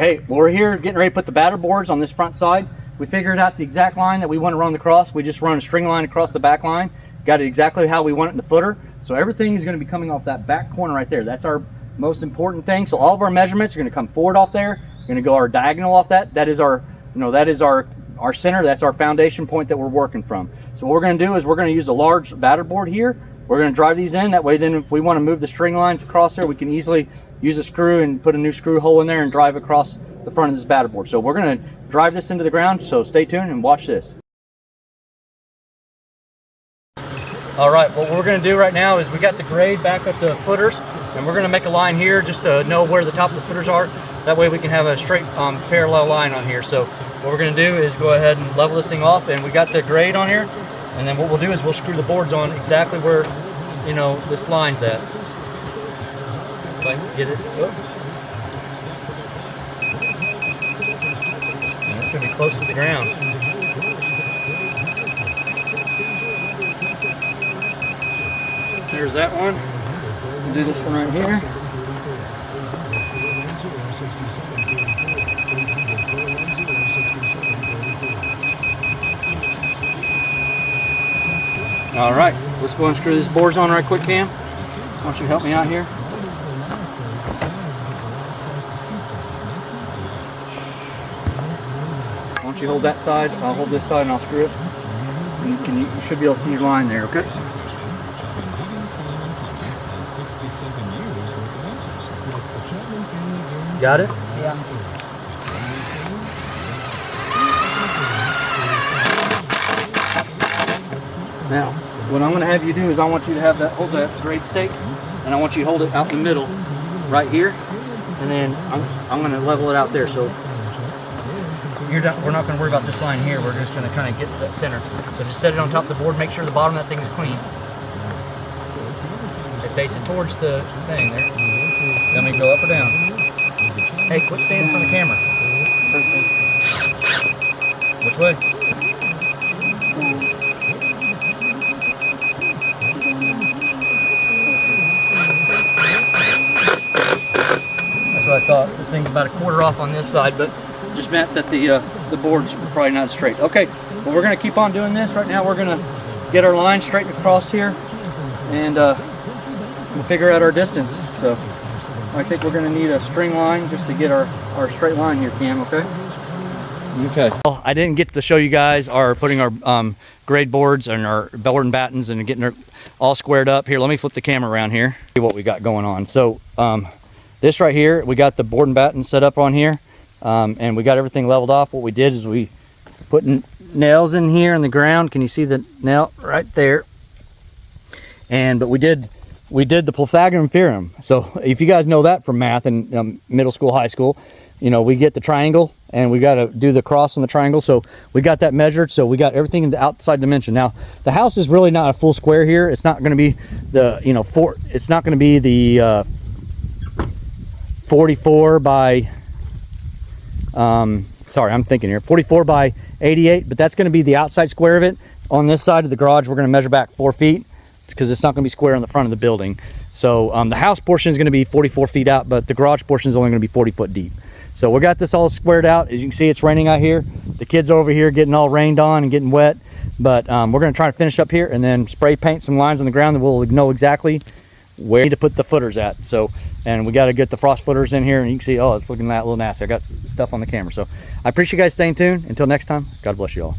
Hey, well, we're here getting ready to put the batter boards on this front side. We figured out the exact line that we want to run across. We just run a string line across the back line. Got it exactly how we want it in the footer. So everything is going to be coming off that back corner right there. That's our most important thing. So all of our measurements are going to come forward off there. We're going to go our diagonal off that. That is our, that is our center. That's our foundation point that we're working from. So what we're going to do is we're going to use a large batter board here. We're going to drive these in. That way then if we want to move the string lines across there, we can easily use a screw and put a new screw hole in there and drive across the front of this batter board. So we're going to drive this into the ground. So stay tuned and watch this. All right, what we're going to do right now is we got the grade back at the footers, and we're going to make a line here just to know where the top of the footers are. That way we can have a straight parallel line on here. So what we're going to do is go ahead and level this thing off, and we got the grade on here. And then what we'll do is we'll screw the boards on exactly where, this line's at. If I can get it. Oh. And it's going to be close to the ground. There's that one. We'll do this one right here. All right, let's go and screw these boards on right quick, Cam. Why don't you help me out here? Why don't you hold that side? I'll hold this side and I'll screw it. And you should be able to see your line there, okay? Got it? Yeah. Now, what I'm going to have you do is I want you to hold that grade stake, and I want you to hold it out in the middle, right here, and then I'm going to level it out there. So we're not going to worry about this line here. We're just going to kind of get to that center. So just set it on top of the board. Make sure the bottom of that thing is clean. Okay, face it towards the thing there. Let me go up or down. Hey, quit standing in front of the camera. Which way? That's what I thought. This thing's about a quarter off on this side, but just meant that the boards were probably not straight. Okay, well, we're going to keep on doing this. Right now we're going to get our line straightened across here, and we'll figure out our distance. So I think we're going to need a string line just to get our straight line here, Cam, okay? Okay. Well, I didn't get to show you guys putting our grade boards and our board and battens and getting it all squared up. Here, let me flip the camera around here. See what we got going on. So this right here, we got the board and batten set up on here, and we got everything leveled off. What we did is we put nails in here in the ground. Can you see the nail right there? But we did the Pythagorean theorem. So if you guys know that from math in middle school, high school, we get the triangle and we got to do the cross on the triangle. So we got that measured. So we got everything in the outside dimension. Now the house is really not a full square here. It's not going to be it's not going to be the 44 by, sorry, I'm thinking here, 44 by 88, but that's going to be the outside square of it. On this side of the garage, we're going to measure back 4 feet. Because it's not going to be square on the front of the building. So the house portion is going to be 44 feet out, but the garage portion is only going to be 40 foot deep. So we got this all squared out. As you can see, it's raining out here. The kids are over here getting all rained on and getting wet. But we're going to try to finish up here and then spray paint some lines on the ground, and we'll know exactly where to put the footers at. So, and we got to get the frost footers in here, and you can see, oh, it's looking a little nasty. I got stuff on the camera. So I appreciate you guys staying tuned. Until next time, God bless you all.